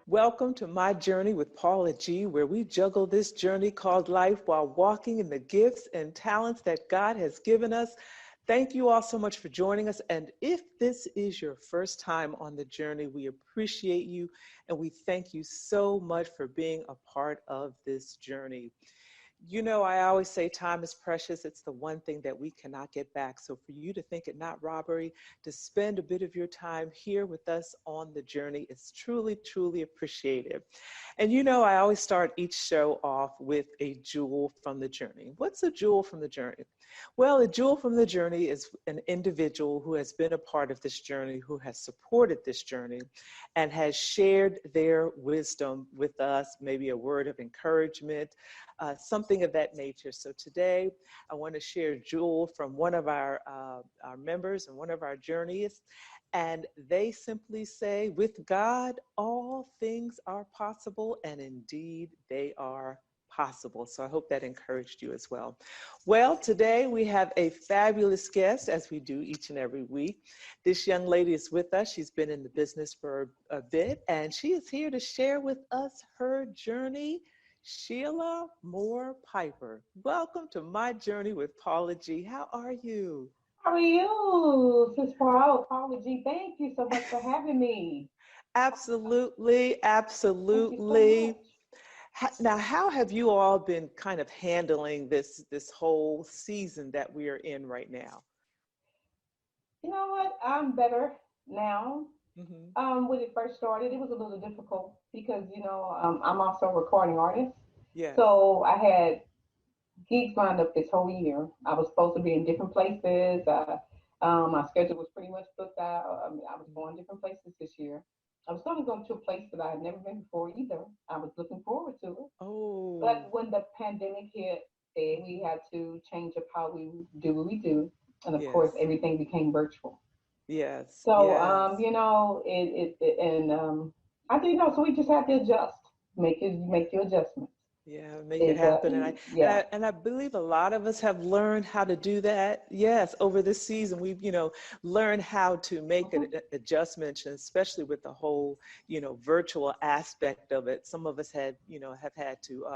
Welcome to My Journey with Paula G, where we juggle this journey called life while walking in the gifts and talents that God has given us. Thank you all so much for joining us. And if this is your first time on the journey, we appreciate you and we thank you so much for being a part of this journey. You know, I always say time is precious. It's the one thing that we cannot get back. So for you to think it not robbery, to spend a bit of your time here with us on the journey is truly, truly appreciated. And you know, I always start each show off with a jewel from the journey. What's a jewel from the journey? Well, a jewel from the journey is an individual who has been a part of this journey, who has supported this journey, and has shared their wisdom with us, maybe a word of encouragement, something of that nature. So today, I want to share a jewel from one of our members and one of our journeys. And they simply say, with God, all things are possible, and indeed they are possible. So I hope that encouraged you as well. Well, today we have a fabulous guest, as we do each and every week. This young lady is with us. She's been in the business for a bit, and she is here to share with us her journey. Shelia Moore Piper. Welcome to My Journey with Paula G. How are you? How are you, Sis Paula G? Thank you so much for having me. Absolutely, Thank you so much. absolutely. Now, how have you all been kind of handling this whole season that we are in right now? You know what? I'm better now. Hmm. When it first started, it was a little difficult because, I'm also a recording artist. Yes, So I had gigs lined up this whole year. I was supposed to be in different places. My schedule was pretty much booked out. I mean, I was going different places this year. I was going to go to a place that I had never been before either. I was looking forward to it. oh, But when the pandemic hit, we had to change up how we do what we do. And of course, yes, everything became virtual. yes, So, yes. I didn't know. So we just had to adjust, make your adjustments. Yeah, make it It, happen. And I and yeah, I and I believe a lot of us have learned how to do that. Yes, over this season, we've, learned how to make mhm, adjustments, and especially with the whole, virtual aspect of it. Some of us have had to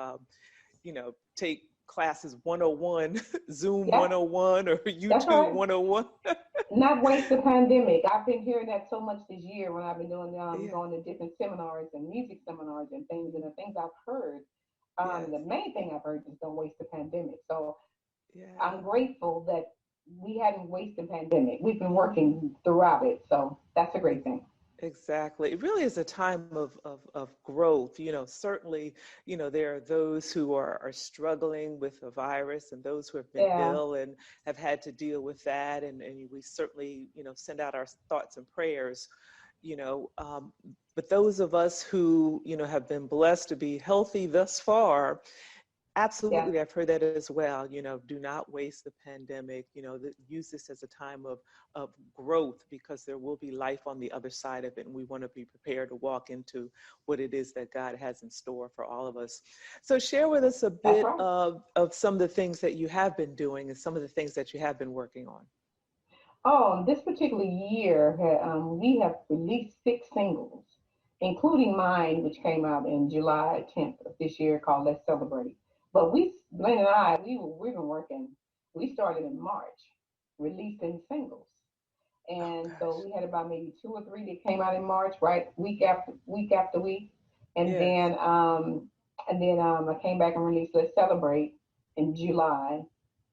take classes 101, Zoom yeah, 101 or that's YouTube right. 101. Not waste the pandemic. I've been hearing that so much this year when I've been doing Yeah, going to different seminars and music seminars and things. And the things I've heard, yes, the main thing I've heard is don't waste the pandemic. So yeah. I'm grateful that we hadn't wasted the pandemic. We've been Mhm. working throughout it. So that's a great thing. Exactly. It really is a time of growth. Certainly, there are those who are struggling with the virus and those who have been Yeah. ill and have had to deal with that. And we certainly, send out our thoughts and prayers, you know. But those of us who, have been blessed to be healthy thus far, Yeah. absolutely, I've heard that as well. Do not waste the pandemic. Use this as a time of growth, because there will be life on the other side of it, and we want to be prepared to walk into what it is that God has in store for all of us. So, share with us a That's bit right. of some of the things that you have been doing and some of the things that you have been working on. Oh, this particular year, we have released 6 singles, including mine, which came out in July 10th of this year, called "Let's Celebrate." But Blaine and I, we've been working. We started in March, releasing singles, Oh and so gosh, we had about maybe 2 or 3 that came out in March, right, week after week, and yes, I came back and released "Let's Celebrate" in July,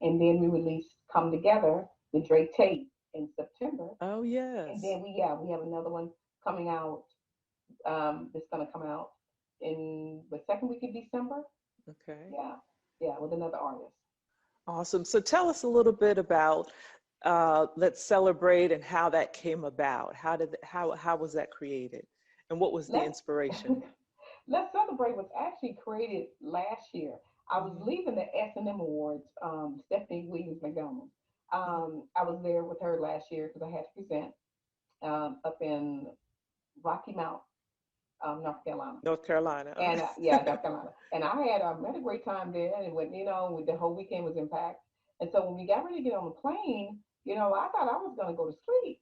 and then we released "Come Together" with Drake Tate in September, oh and yes, then we have another one coming out. That's going to come out in the second week of December. okay. Yeah, yeah, with another artist. Awesome. So tell us a little bit about Let's Celebrate and how that came about. How was that created? And what was the Let's inspiration? Let's Celebrate was actually created last year. I was Hmm. leaving the S&M Awards. Stephanie Williams McDonald. Hmm. I was there with her last year because I had to present up in Rocky Mount, North Carolina. North Carolina. And yeah, North Carolina. And I had a great time there, and when the whole weekend was impact. And so when we got ready to get on the plane, I thought I was going to go to sleep.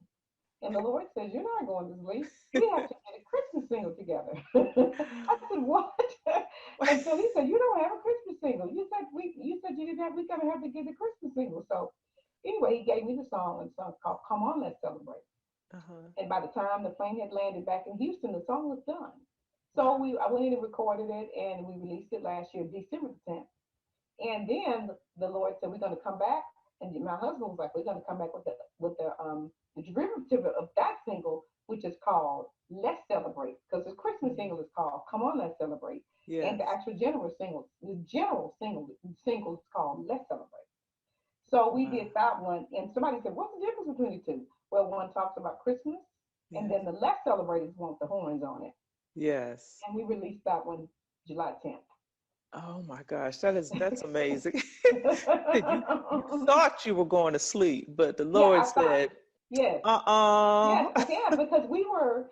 And the Lord says, "You're not going to sleep. We have to get Christmas single together. I said, what? And so he said, you don't have a Christmas single. You said you didn't have, we gotta have to get a Christmas single. So anyway, he gave me the song, and the song called Come On, Let's Celebrate. Uh-huh. And by the time the plane had landed back in Houston, the song was done. Wow. So I went in and recorded it, and we released it last year, December the 10th. And then the Lord said, we're going to come back. And my husband was like, we're going to come back with the derivative of that single, which is called Let's Celebrate, because the Christmas Mhm. single is called Come On, Let's Celebrate. And the Yes. actual the general single is called Let's Celebrate. So we Wow. did that one, and somebody said, "What's the difference between the two?" Well, one talks about Christmas, and Yes. then the Let's Celebrate is one with the horns on it, Yes. and we released that one July 10th. Oh my gosh, that's amazing. You thought you were going to sleep, but the Yeah, Lord I thought, said, yes, "Uh-uh." yes, yeah, because we were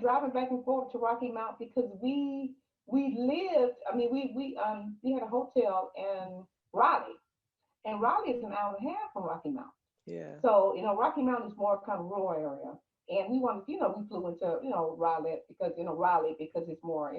driving back and forth to Rocky Mount because we lived. I mean, we had a hotel in Raleigh, and Raleigh is an hour and a half from Rocky Mount. Yeah. So, Rocky Mountain is more kind of rural area. And we wanted, we flew into, Raleigh because it's more,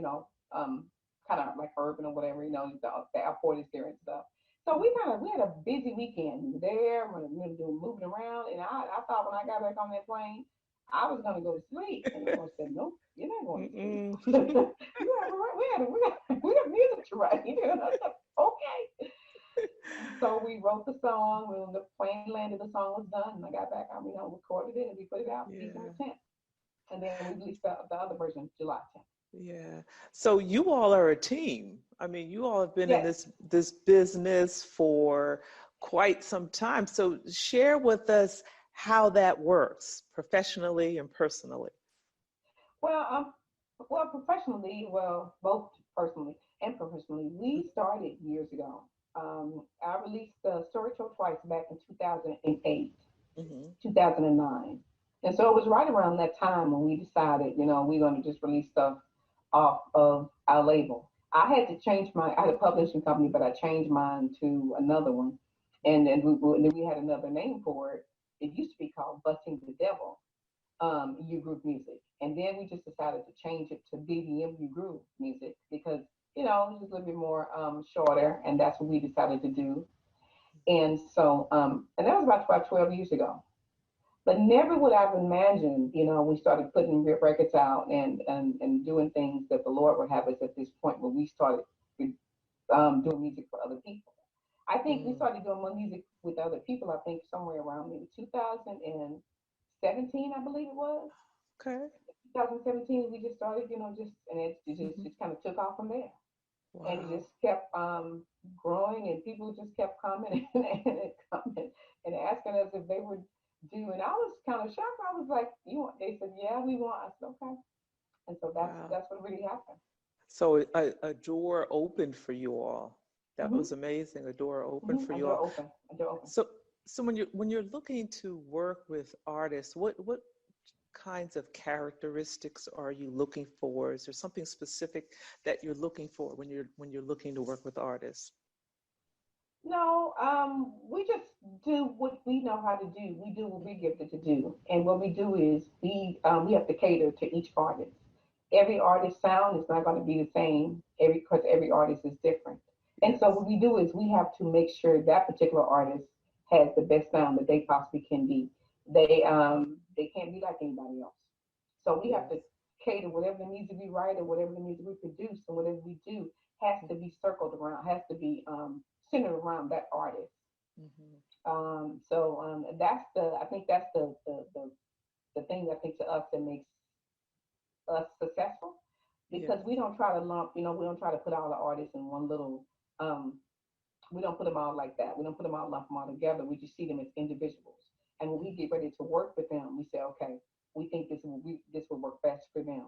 kind of like urban or whatever, the airport is there and stuff. So we had a busy weekend. We were there, we were doing moving around. And I thought when I got back on that plane, I was going to go to sleep. And the Lord said, nope, you're not going to sleep. Mm-mm. We have music to write. And I said, okay. So we wrote the song. When the plane landed, the song was done. And I got back, recorded it, and we put it out December Yeah. 10th. And then we released the other version July 10th. Yeah. So you all are a team. I mean, you all have been in Yes. this business for quite some time. So share with us how that works professionally and personally. Well, both personally and professionally, we started years ago. I released the Story Told Twice back in 2008, Mm-hmm. 2009. And so it was right around that time when we decided, we're going to just release stuff off of our label. I had a publishing company, but I changed mine to another one. And then we had another name for it. It used to be called Busting the Devil, U Group Music. And then we just decided to change it to BDM U Group Music because, it's just a little bit more shorter. And that's what we decided to do. And so, and that was about 12 years ago. But never would I've imagined, we started putting records out and doing things that the Lord would have us at this point where we started doing music for other people. I think we Mm. started doing more music with other people, I think somewhere around maybe 2017, I believe it was. Okay. 2017, we just started, and it Hmm. just kind of took off from there. And it Wow. just kept growing, and people just kept coming and coming and asking us if they would do. And I was kind of shocked. I was like, "You want?" They said, "Yeah, we want." I said, "Okay." And so that's Wow. that's what really happened. So a door opened for you all. That Hmm. was amazing. A door opened Hmm. for A you door all. open. A door open. So when you're looking to work with artists, what kinds of characteristics are you looking for? Is there something specific that you're looking for when you're looking to work with artists? No, we just do what we know how to do. We do what we're gifted to do, and what we do is we have to cater to each artist. Every artist sound is not going to be the same. Every artist is different, and so Yes. what we do is we have to make sure that particular artist has the best sound that they possibly can be. They can't be like anybody else. So we have Yes. to cater whatever the music we write or whatever the music we produce and whatever we do has to be circled around, has to be centered around that artist. Mm-hmm. So that's I think that's the thing I think to us that makes us successful because Yes. we don't try to we don't try to put all the artists in one little, um, we don't put them all like that. We don't put them all, lump them all together. We just see them as individuals. And when we get ready to work with them, we say, okay, we think this will work best for them.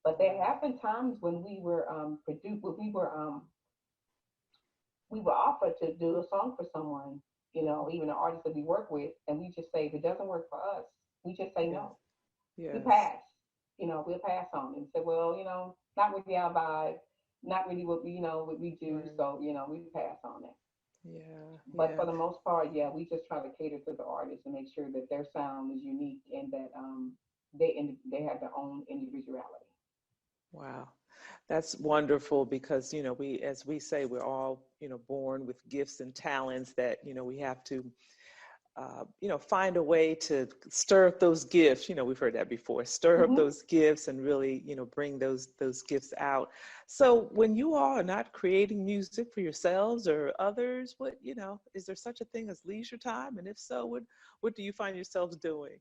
But there Wow. have been times when we were produced, when we were offered to do a song for someone, even an artist that we work with, and we just say if it doesn't work for us, we just say Yes. no. We Yes. pass. We'll pass on and say, well, not really our vibe, not really what we do. Right. So, we pass on it. Yeah. But for Yeah. the most part, yeah, we just try to cater to the artist and make sure that their sound is unique and that they have their own individuality. Wow. That's wonderful because, we, as we say, we're all, born with gifts and talents that, we have to, find a way to stir up those gifts. We've heard that before, stir up Mm-hmm. those gifts and really, bring those gifts out. So when you all are not creating music for yourselves or others, is there such a thing as leisure time? And if so, what do you find yourselves doing?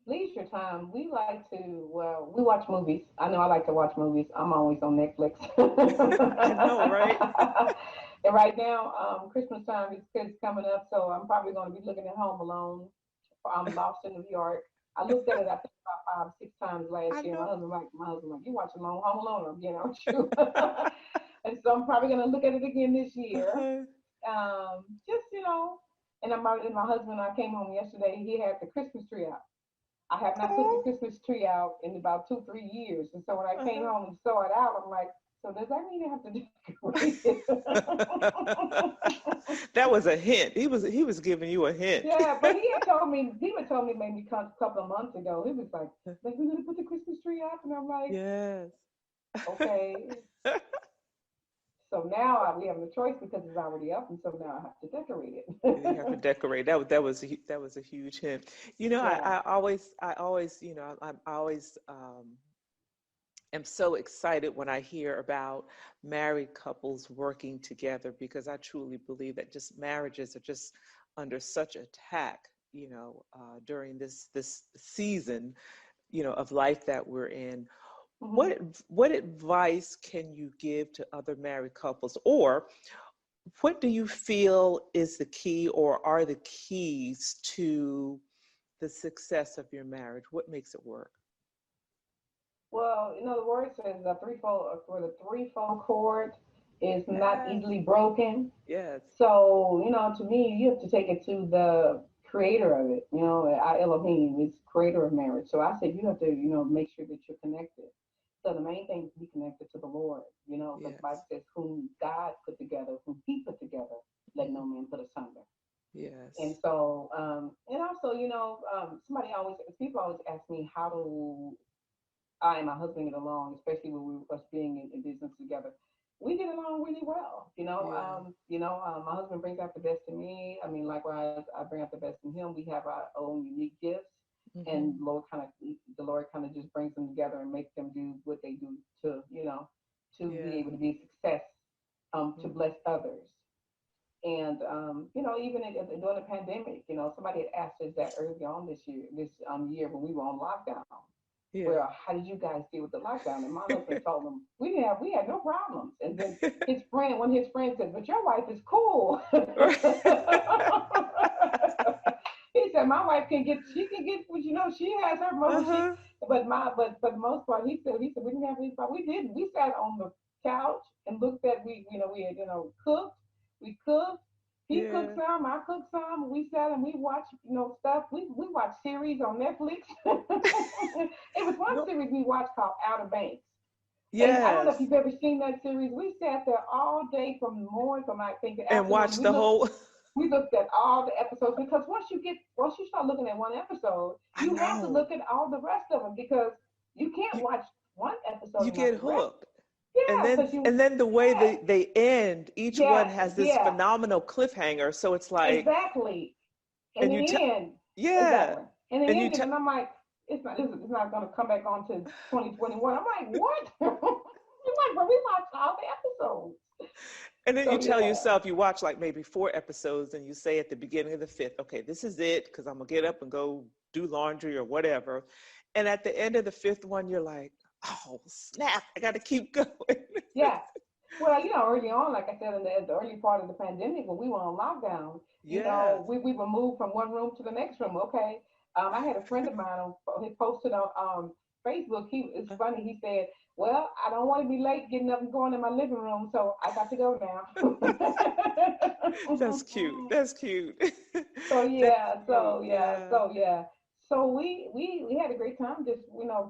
Leisure time, we like to, well, we watch movies. I know I like to watch movies. I'm always on Netflix. I know, right? And right now, Christmas time is coming up, so I'm probably going to be looking at Home Alone. I'm Lost in New York. I looked at it, I think about 5, 6 times I last year. know. My husband like, you watching Home Alone again, aren't you? And so I'm probably going to look at it again this year. Uh-huh. Just and my husband, I came home yesterday. He had the Christmas tree out. I have not put the Oh, Christmas tree out in about 2, 3 years. And so when I came uh-huh. home and saw it out, I'm like, so does that mean I have to decorate it? That was a hint. He was giving you a hint. Yeah, but he had told me maybe a couple of months ago. He was like, we're gonna put the Christmas tree up, and I'm like, Yes. okay. So now we have no choice because it's already up, and so now I have to decorate You have to it. decorate. That was a huge hint. I, Yeah. I always I always am so excited when I hear about married couples working together because I truly believe that just marriages are just under such attack, during this season, of life that we're in. Hmm. What advice can you give to other married couples, or what do you feel is the key or are the keys to the success of your marriage? What makes it work? Well, the word says the threefold cord is not Yes, easily broken. yes, So, to me, you have to take it to the creator of it. I Elohim is creator of marriage. So I said you have to, make sure that you're connected. So the main thing is to be connected to the Lord, because the Bible yes, says whom God put together, whom he put together, let no mhm, man put asunder. And yes, so, and also, people always ask me how do I and my husband get along, especially when we us being in business together. We get along really well. yeah, My husband brings out the best in me. I mean, likewise, I bring out the best in him. We have our own unique gifts, and hmm, the Lord kind of just brings them together and makes them do what they do to be yeah, able to be success, to mhm, bless others. And even during the pandemic, somebody had asked us that early on this year when we were on lockdown. yeah. Well, how did you guys deal with the lockdown? And my husband told them we had no problems. And then one of his friends said, but your wife is cool. He said my wife she can get, she has her moment. Uh-huh. But for the most part, he said we didn't have any problem. We didn't. We sat on the couch and looked at we had cooked. We cooked. He cooked Yeah. some, I cooked some. We sat and we watched stuff. We watched series on Netflix. It was one No. series we watched called Outer Banks. And I don't know if Yes. you've ever seen that series. We sat there all day from the morning, from I think the And afternoon. watch the whole. We looked at all the episodes because once you start looking at one episode, I you have to know. look at all the rest of them because you can't You watch one episode you and not get the rest. hooked. And Yeah, then because you and then the way yeah they end, each one yeah has this yeah phenomenal cliffhanger. So it's like, exactly. And and in you tell, the end, yeah, exactly. And in and the you end, tell, and I'm like, it's not going to come back on to 2021. I'm like, what? I'm like, but we watched all the episodes. and then you So tell yeah, yourself you watch like maybe 4 episodes, and you say at the beginning of the fifth, okay, this is it, because I'm gonna get up and go do laundry or whatever. And at the end of the fifth one, you're like, oh snap, I got to keep going. yeah. Well, early on, like I said, in the early part of the pandemic, when we were on lockdown, Yes. we were moved from one room to the next room. Okay, I had a friend of mine he posted on Facebook. It's funny. He said, "Well, I don't want to be late getting up and going in my living room, so I got to go now." That's cute. That's cute. So That's yeah, cute. so yeah, Yeah. so yeah. So we had a great time, just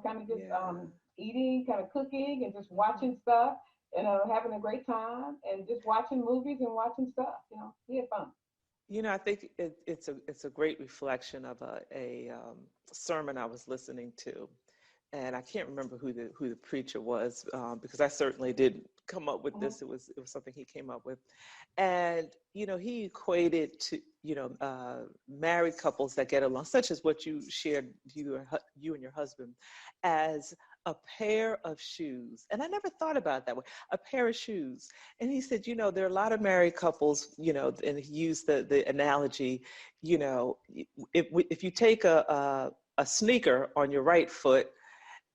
kind of just Yeah. eating, kind of cooking, and just Hmm. watching stuff, and having a great time, and just watching movies and watching stuff. We had fun. I think it's a great reflection of a sermon I was listening to, and I can't remember who the preacher was, because I certainly didn't come up with Mm-hmm. this. It was something he came up with, and he equated to married couples that get along, such as what you shared, you and your husband, as a pair of shoes. And I never thought about it that way. A pair of shoes. And he said, there are a lot of married couples, and he used the analogy, if you take a sneaker on your right foot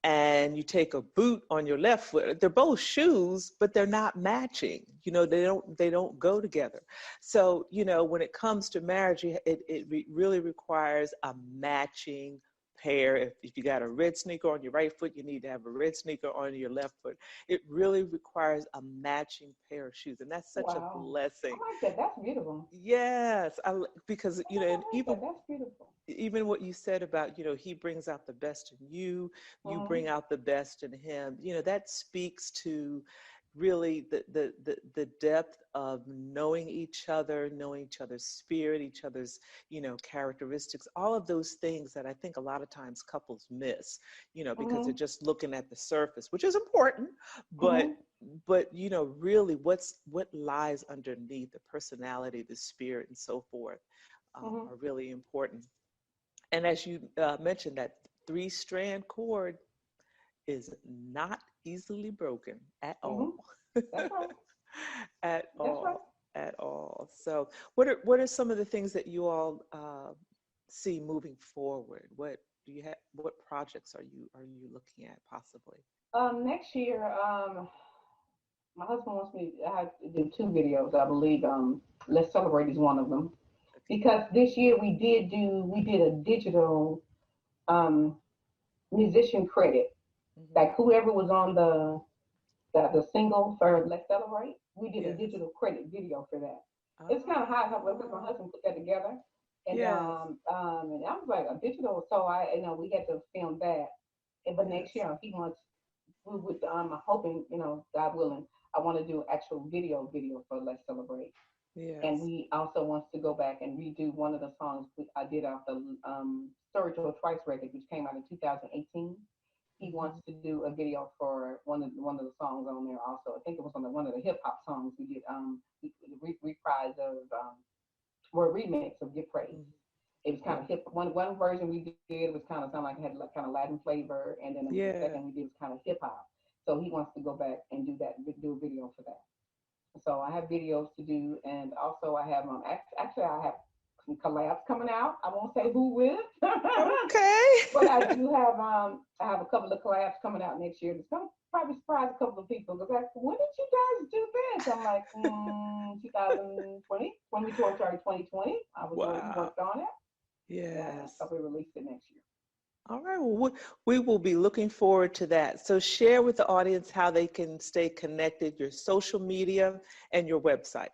and you take a boot on your left foot, they're both shoes, but they're not matching. They don't go together. So when it comes to marriage, it really requires a matching pair. If you got a red sneaker on your right foot, you need to have a red sneaker on your left foot. It really requires a matching pair of shoes, and that's such a Wow. I blessing. like that. That's beautiful. Yes, because I and like that. That's beautiful. even what you said about, he brings out the best in you, you Mm-hmm. bring out the best in him. That speaks to really the depth of knowing each other, knowing each other's spirit, each other's, characteristics, all of those things that I think a lot of times couples miss, because they're Mm-hmm. just looking at the surface, which is important, but Mm-hmm. really what lies underneath, the personality, the spirit, and so forth, Mm-hmm. are really important. And as you mentioned, that three-strand cord is not easily broken at Mm-hmm. all. That's right. At That's right. all. At all. So what are some of the things that you all see moving forward? What do you have, what projects are you looking at possibly? Next year, my husband wants me. I have to do two videos, I believe. Let's Celebrate is one of them Okay. because this year we did a digital um musician credit. Hmm. Like whoever was on the single for Let's Celebrate, we did a Yes. digital credit video for that. It's kind of hard because my Oh, husband put that together, yes. and I was like a digital, so we had to film that. But next Yes. year he wants we would hoping God willing, I want to do actual video for Let's Celebrate. And Yes. we also wants to go back and redo one of the songs I did off the Spiritual Twice record, which came out in 2018. He wants Hmm. to do a video for one of the songs on there also. I think it was on one of the hip hop songs we did reprise of or remix of Give Praise. Hmm. It was kind of Yeah. hip. One version we did was kind of sound like it had like kind of Latin flavor, and then the Yeah. second we did was kind of hip hop. So he wants to go back and do that, do a video for that. So I have videos to do, and also I have actually I have some collabs coming out. I won't say who with, but I Okay. do have I have a couple of collabs coming out next year. It's gonna probably surprise a couple of people because like, when did you guys do this? I'm like, 2020, when we told sorry 2020. I was already Wow. worked on it. Yeah, Yes. so we released it next year. All right. Well, we will be looking forward to that. So share with the audience how they can stay connected, your social media and your website.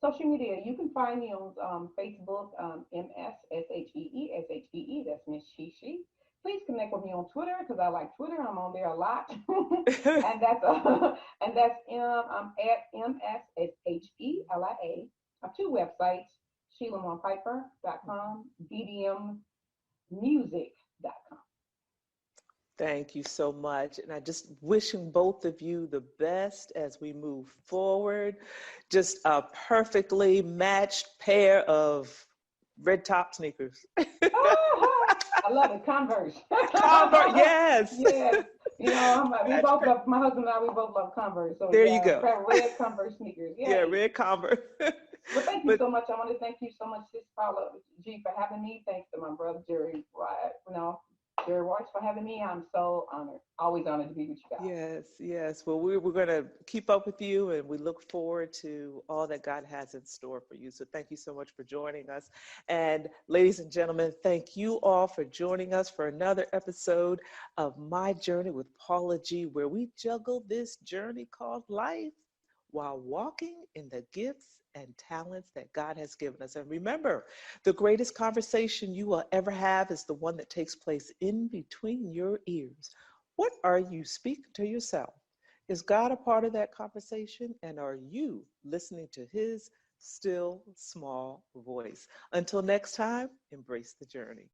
Social media, you can find me on Facebook, MSSHEE. That's Miss Shishi. Please connect with me on Twitter because I like Twitter. I'm on there a lot, and that's and that's I'm at MSSHELIA. I have two websites: SheilaMonPiper.com, BDMMusic.com. Thank you so much. And I just wishing both of you the best as we move forward. Just a perfectly matched pair of red top sneakers. I love it. Converse. Convert, yes. Yes. We That's both great. love, my husband and I, we both love Converse. So There you yeah, go. red Converse sneakers. Yeah, Yay. red Converse. Well, thank you But so much. I want to thank you so much, Sis Paula G, for having me. Thanks to my brother Jerry Wright, Jerry Royce for having me. I'm so honored. Always honored to be with you guys. yes, yes. Well, we're going to keep up with you and we look forward to all that God has in store for you. So thank you so much for joining us. And ladies and gentlemen, thank you all for joining us for another episode of My Journey with Paula G, where we juggle this journey called life while walking in the gifts and talents that God has given us. And remember, the greatest conversation you will ever have is the one that takes place in between your ears. What are you speaking to yourself? Is God a part of that conversation? And are you listening to his still small voice. Until next time, embrace the journey.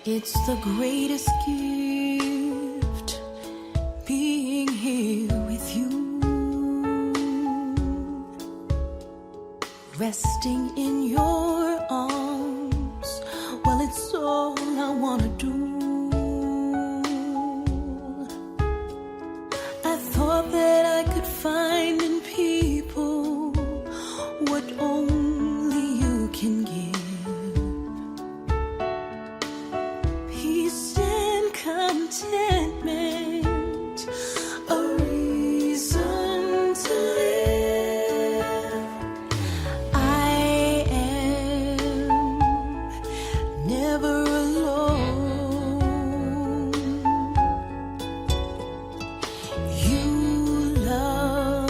It's the greatest gift, being here with you, resting in your arms. Well, it's all I wanna do. I thought that I could find in people what only you can give. Peace and contentment, a reason to live. I am never alone. You love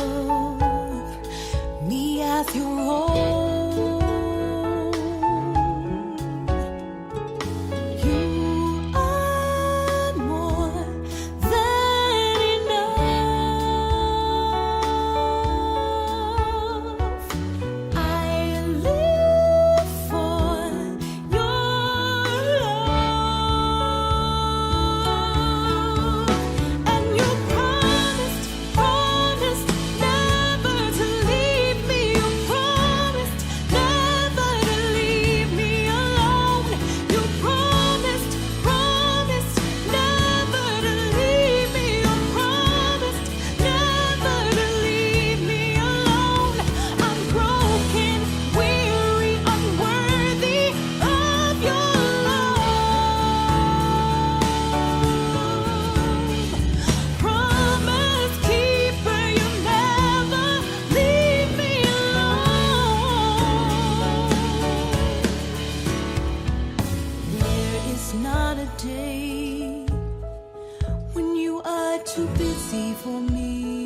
me as your own. You are more than enough. I live for your love. And you promised never to leave me. You promised never to leave me alone. You promised never to leave me. You promised never to leave me alone. I'm broken, weary, unworthy of your love. Promise keeper, you never leave me alone. There is not a day when you are too busy for me.